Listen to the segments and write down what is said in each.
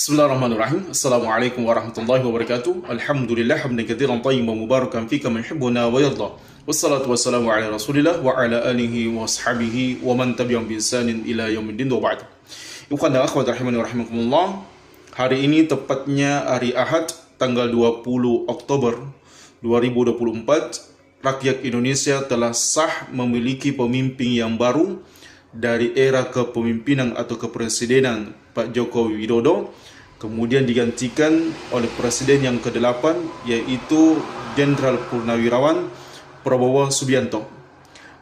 Bismillahirrahmanirrahim. Assalamualaikum warahmatullahi wabarakatuh. Alhamdulillah hamdan katsiran tayyiban mubarakan fi kama yuhibbuna wa yarda. Wassalatu wassalamu ala Rasulillah wa ala alihi wa ashabihi wa man tabi'ahum bi ihsanin ila yaumiddin wa ba'd. Ikhwan dan akhwat rahimani wa rahimakumullah. Hari ini tepatnya hari Ahad tanggal 20 Oktober 2024, rakyat Indonesia telah sah memiliki pemimpin yang baru dari era kepemimpinan atau kepresidenan Pak Joko Widodo, kemudian digantikan oleh presiden yang ke-8, yaitu Jenderal Purnawirawan Prabowo Subianto.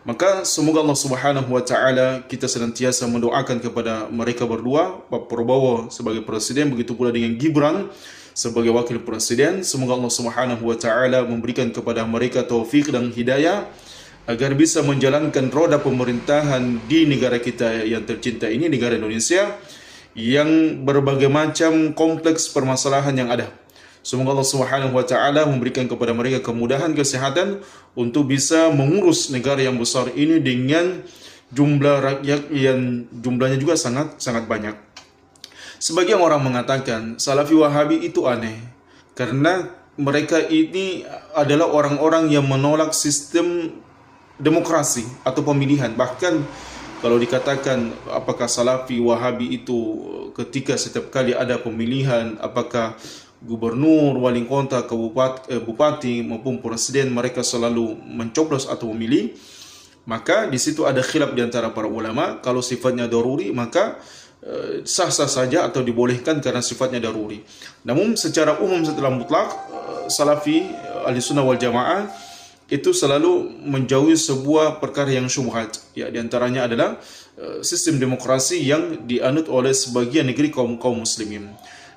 Maka semoga Allah Subhanahu wa taala kita senantiasa mendoakan kepada mereka berdua, Pak Prabowo sebagai presiden, begitu pula dengan Gibran sebagai wakil presiden. Semoga Allah Subhanahu wa taala memberikan kepada mereka taufik dan hidayah agar bisa menjalankan roda pemerintahan di negara kita yang tercinta ini, negara Indonesia, yang berbagai macam kompleks permasalahan yang ada. Semoga Allah Subhanahu wa taala memberikan kepada mereka kemudahan, kesehatan untuk bisa mengurus negara yang besar ini dengan jumlah rakyat yang jumlahnya juga sangat banyak. Sebagian orang mengatakan Salafi Wahabi itu aneh karena mereka ini adalah orang-orang yang menolak sistem demokrasi atau pemilihan. Bahkan kalau dikatakan apakah Salafi Wahabi itu ketika setiap kali ada pemilihan, apakah gubernur, wali kota, bupati maupun presiden, mereka selalu mencoblos atau memilih, maka di situ ada khilaf di antara para ulama. Kalau sifatnya daruri, maka sah-sah saja atau dibolehkan karena sifatnya daruri. Namun secara umum, setelah mutlak, Salafi Ahli Sunnah wal Jamaah itu selalu menjauhi sebuah perkara yang syubhat. Ya, di antaranya adalah sistem demokrasi yang dianut oleh sebagian negeri kaum muslimin.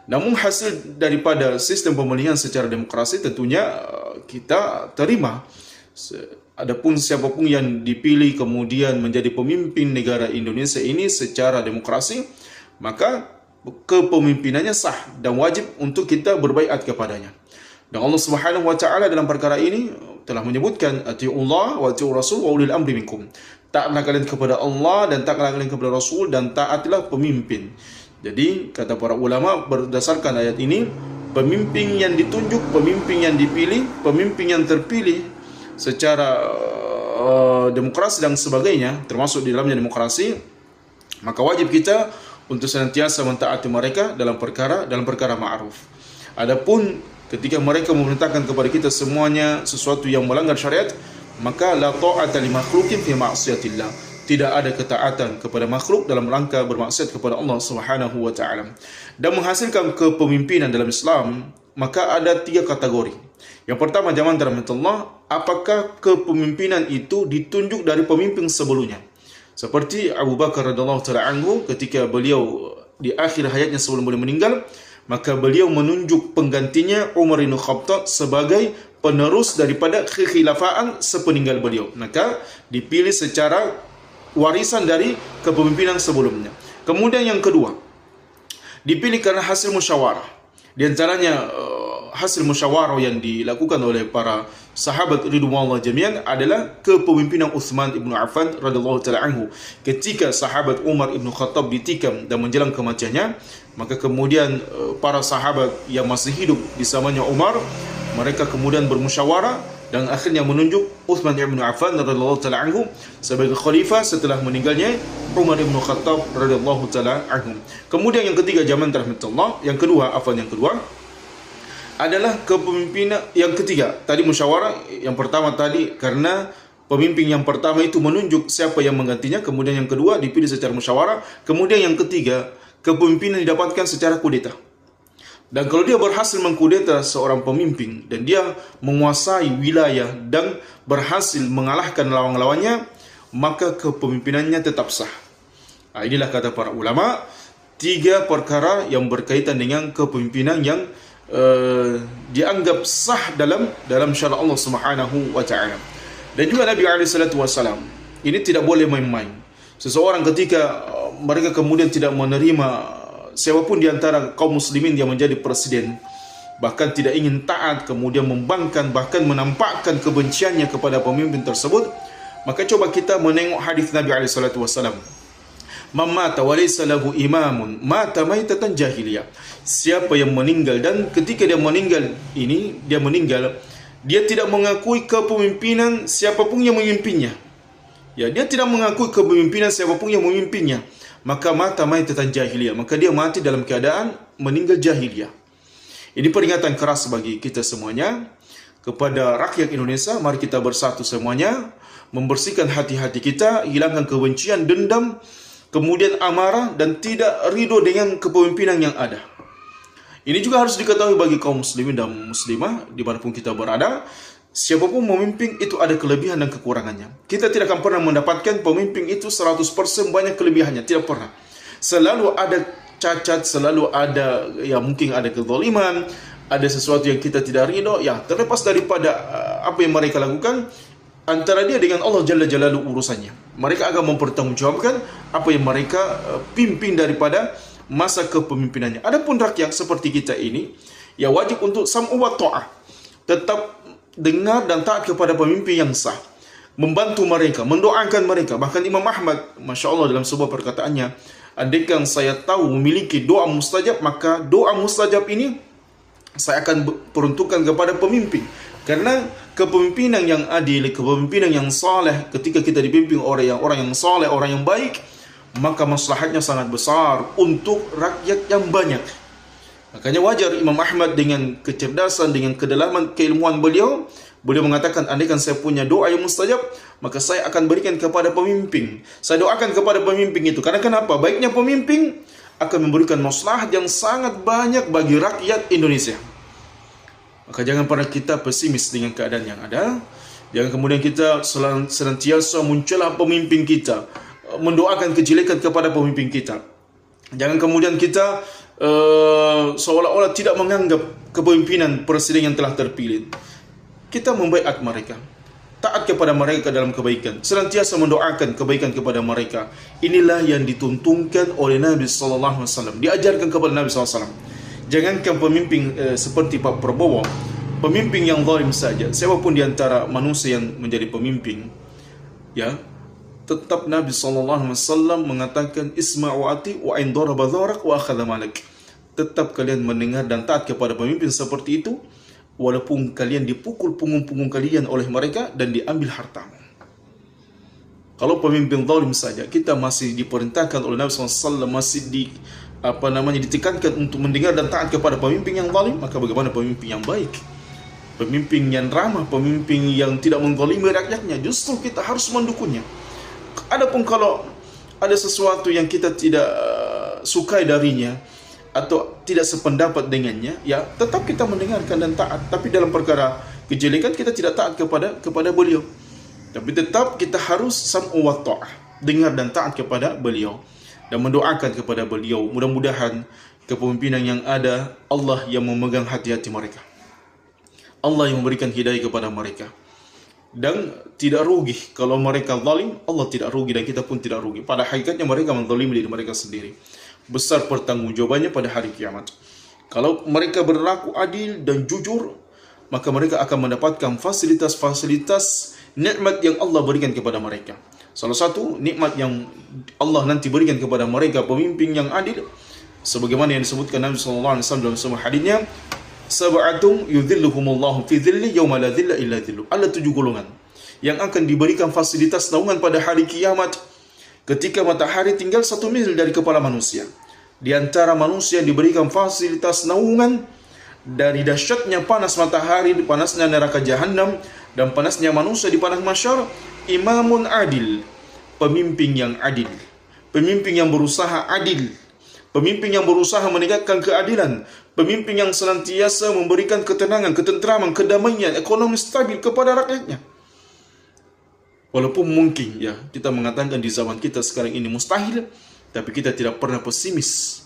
Namun hasil daripada sistem pemilihan secara demokrasi tentunya kita terima. Adapun siapapun yang dipilih kemudian menjadi pemimpin negara Indonesia ini secara demokrasi, maka kepemimpinannya sah dan wajib untuk kita berbaiat kepadanya. Dan Allah Subhanahu wa taala dalam perkara ini telah menyebutkan atiullah wa atiur rasul wa ulil amri minkum. Taatlah kalian kepada Allah dan taatlah kalian kepada Rasul dan taatlah pemimpin. Jadi kata para ulama berdasarkan ayat ini, pemimpin yang ditunjuk, pemimpin yang dipilih, pemimpin yang terpilih secara demokrasi dan sebagainya, termasuk di dalamnya demokrasi, maka wajib kita untuk senantiasa mentaati mereka dalam perkara ma'ruf. Adapun ketika mereka memerintahkan kepada kita semuanya sesuatu yang melanggar syariat, maka la ta'ata li makhluqin fi ma'siyatillah. Tidak ada ketaatan kepada makhluk dalam rangka bermaksiat kepada Allah Subhanahu wa taala. Dan menghasilkan kepemimpinan dalam Islam, maka ada 3 kategori. Yang pertama, zaman rahmatullah, apakah kepemimpinan itu ditunjuk dari pemimpin sebelumnya? Seperti Abu Bakar radhiyallahu taala anhu, ketika beliau di akhir hayatnya sebelum beliau meninggal, maka beliau menunjuk penggantinya Umar bin Khattab sebagai penerus daripada kekhilafaan sepeninggal beliau. Maka dipilih secara warisan dari kepemimpinan sebelumnya. Kemudian yang kedua, dipilih karena hasil musyawarah. Di antaranya hasil musyawarah yang dilakukan oleh para sahabat ridwanullah jami'an adalah kepemimpinan Utsman ibn Affan radhiyallahu taala anhu. Ketika sahabat Umar ibn Khattab ditikam dan menjelang kematiannya, maka kemudian para sahabat yang masih hidup di zamannya Umar, mereka kemudian bermusyawarah dan akhirnya menunjuk Utsman ibn Affan radhiyallahu taala anhu sebagai khalifah setelah meninggalnya Umar ibn Khattab radhiyallahu taala anhu. Kemudian yang ketiga, zaman rahmatullah, yang kedua adalah kepemimpinan yang ketiga. Tadi musyawarah, yang pertama tadi karena pemimpin yang pertama itu menunjuk siapa yang menggantinya, kemudian yang kedua dipilih secara musyawarah, kemudian yang ketiga kepemimpinan didapatkan secara kudeta. Dan kalau dia berhasil mengkudeta seorang pemimpin dan dia menguasai wilayah dan berhasil mengalahkan lawan-lawannya, maka kepemimpinannya tetap sah. Nah, inilah kata para ulama, 3 perkara yang berkaitan dengan kepemimpinan yang dianggap sah dalam syariat Allah Subhanahu wa taala. Dan juga Nabi SAW ini tidak boleh main-main. Seseorang ketika mereka kemudian tidak menerima siapapun di antara kaum muslimin yang menjadi presiden, bahkan tidak ingin taat, kemudian membangkang bahkan menampakkan kebenciannya kepada pemimpin tersebut, maka coba kita menengok hadis Nabi SAW. Mamata walaysa lahu imamun mata maitatan jahiliyah. Siapa yang meninggal dan ketika dia meninggal dia tidak mengakui kepemimpinan siapapun yang memimpinnya. Ya, dia tidak mengakui kepemimpinan siapapun yang memimpinnya, maka mata maitatan jahiliyah, maka dia mati dalam keadaan meninggal jahiliyah. Ini peringatan keras bagi kita semuanya. Kepada rakyat Indonesia, mari kita bersatu semuanya, membersihkan hati-hati kita, hilangkan kebencian, dendam, kemudian amarah, dan tidak ridho dengan kepemimpinan yang ada. Ini juga harus diketahui bagi kaum muslimin dan muslimah, dimanapun kita berada. Siapapun memimpin itu ada kelebihan dan kekurangannya. Kita tidak akan pernah mendapatkan pemimpin itu 100% banyak kelebihannya, tidak pernah. Selalu ada cacat, selalu ada, ya mungkin ada kezaliman, ada sesuatu yang kita tidak ridho, ya terlepas daripada apa yang mereka lakukan, antara dia dengan Allah Jalla Jalaluhu urusannya. Mereka akan mempertanggungjawabkan apa yang mereka pimpin daripada masa kepemimpinannya. Adapun rakyat seperti kita ini, ya wajib untuk sam'u wa ta'ah, tetap dengar dan taat kepada pemimpin yang sah, membantu mereka, mendoakan mereka. Bahkan Imam Ahmad, Masya Allah, dalam sebuah perkataannya, andaikan saya tahu memiliki doa mustajab, maka doa mustajab ini saya akan peruntukkan kepada pemimpin. Karena kepemimpinan yang adil, kepemimpinan yang saleh, ketika kita dipimpin oleh orang yang saleh, orang yang baik, maka maslahatnya sangat besar untuk rakyat yang banyak. Makanya wajar Imam Ahmad dengan kecerdasan, dengan kedalaman keilmuan beliau mengatakan, andaikan saya punya doa yang mustajab, maka saya akan berikan kepada pemimpin. Saya doakan kepada pemimpin itu. Karena kenapa? Baiknya pemimpin akan memberikan maslahat yang sangat banyak bagi rakyat Indonesia. Maka jangan pernah kita pesimis dengan keadaan yang ada. Jangan kemudian kita senantiasa mencela pemimpin kita, mendoakan kejelekan kepada pemimpin kita. Jangan kemudian kita seolah-olah tidak menganggap kepemimpinan presiden yang telah terpilih. Kita membaiat mereka, taat kepada mereka dalam kebaikan, senantiasa mendoakan kebaikan kepada mereka. Inilah yang dituntunkan oleh Nabi sallallahu alaihi wasallam, diajarkan kepada Nabi sallallahu alaihi wasallam. Jangankan pemimpin seperti Pak Prabowo, pemimpin yang zalim saja, siapapun di antara manusia yang menjadi pemimpin, ya, tetap Nabi sallallahu alaihi wasallam mengatakan, isma'u ati wa in daraba dharak wa akhadha malak. Tetap kalian mendengar dan taat kepada pemimpin seperti itu, walaupun kalian dipukul punggung-punggung kalian oleh mereka dan diambil hartamu. Kalau pemimpin zalim saja kita masih diperintahkan oleh Nabi SAW, masih ditekankan untuk mendengar dan taat kepada pemimpin yang zalim, maka bagaimana pemimpin yang baik, pemimpin yang ramah, pemimpin yang tidak menzalimi rakyatnya? Justru kita harus mendukungnya. Adapun kalau ada sesuatu yang kita tidak sukai darinya atau tidak sependapat dengannya, ya tetap kita mendengarkan dan taat. Tapi dalam perkara kejelekan kita tidak taat kepada beliau. Tapi tetap kita harus sam'u wa ta'ah, dengar dan taat kepada beliau dan mendoakan kepada beliau. Mudah-mudahan kepemimpinan yang ada, Allah yang memegang hati-hati mereka, Allah yang memberikan hidayah kepada mereka, dan tidak rugi. Kalau mereka zalim, Allah tidak rugi dan kita pun tidak rugi. Pada hakikatnya mereka menzalimi diri mereka sendiri. Besar pertanggungjawabannya pada hari kiamat. Kalau mereka berlaku adil dan jujur, maka mereka akan mendapatkan fasilitas-fasilitas nikmat yang Allah berikan kepada mereka. Salah satu nikmat yang Allah nanti berikan kepada mereka, pemimpin yang adil, sebagaimana yang disebutkan Nabi sallallahu alaihi wasallam dalam sebuah hadisnya, sab'atun yudhilluhumullahu fi dhilli yauma la dhilla illa dhilluh. Ada 7 golongan yang akan diberikan fasilitas naungan pada hari kiamat ketika matahari tinggal 1 mil dari kepala manusia. Di antara manusia yang diberikan fasilitas naungan dari dahsyatnya panas matahari, panasnya neraka jahanam, dan panasnya manusia di panas mahsyar, imamun adil, pemimpin yang adil, pemimpin yang berusaha adil, pemimpin yang berusaha menegakkan keadilan, pemimpin yang senantiasa memberikan ketenangan, ketentraman, kedamaian, ekonomi stabil kepada rakyatnya. Walaupun mungkin ya kita mengatakan di zaman kita sekarang ini mustahil, tapi kita tidak pernah pesimis,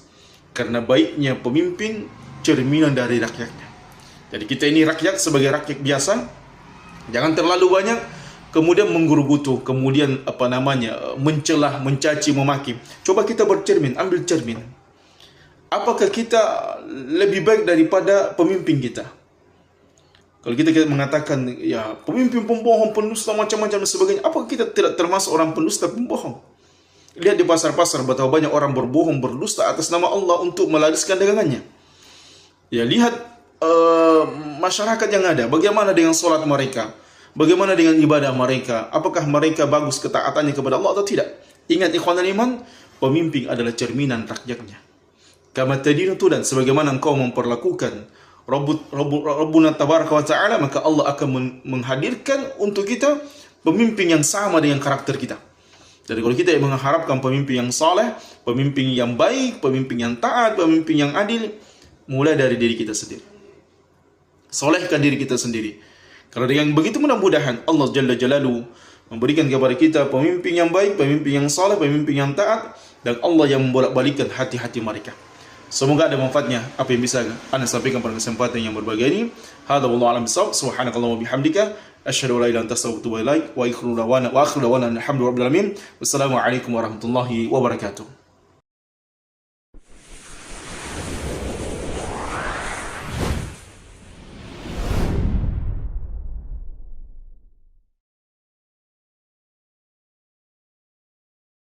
karena baiknya pemimpin cerminan dari rakyatnya. Jadi kita ini rakyat, sebagai rakyat biasa, jangan terlalu banyak kemudian menggerugutu, kemudian mencelah, mencaci, memaki. Coba kita bercermin, ambil cermin. Apakah kita lebih baik daripada pemimpin kita? Kalau kita mengatakan ya pemimpin pembohong, pendusta, macam-macam dan sebagainya, apakah kita tidak termasuk orang pendusta, pembohong? Lihat di pasar-pasar betapa banyak orang berbohong, berdusta atas nama Allah untuk melariskan dagangannya. Ya, lihat masyarakat yang ada, bagaimana dengan solat mereka, bagaimana dengan ibadah mereka, apakah mereka bagus ketaatannya kepada Allah atau tidak. Ingat ikhwanul iman, pemimpin adalah cerminan rakyatnya. Kama tadinu tudan, sebagaimana engkau memperlakukan Rabbuna tabaraka wa ta'ala, maka Allah akan menghadirkan untuk kita pemimpin yang sama dengan karakter kita. Jadi kalau kita mengharapkan pemimpin yang saleh, pemimpin yang baik, pemimpin yang taat, pemimpin yang adil, mulai dari diri kita sendiri. Solehkan diri kita sendiri. Karena dengan begitu mudah-mudahan Allah Jalla Jalaluhu memberikan kepada kita pemimpin yang baik, pemimpin yang saleh, pemimpin yang taat, dan Allah yang membolak-balikkan hati-hati mereka. Semoga ada manfaatnya apa yang bisa Anda sampaikan pada kesempatan yang berbahagia ini. Hadza wallahu a'lam bissawab. Subhanakallahumma wa bihamdika asyhadu an la ilaha illa anta astaghfiruka wa atubu ilaik. Wa akhiru da'wana alhamdulillahi rabbil alamin. Wassalamu alaikum warahmatullahi wabarakatuh.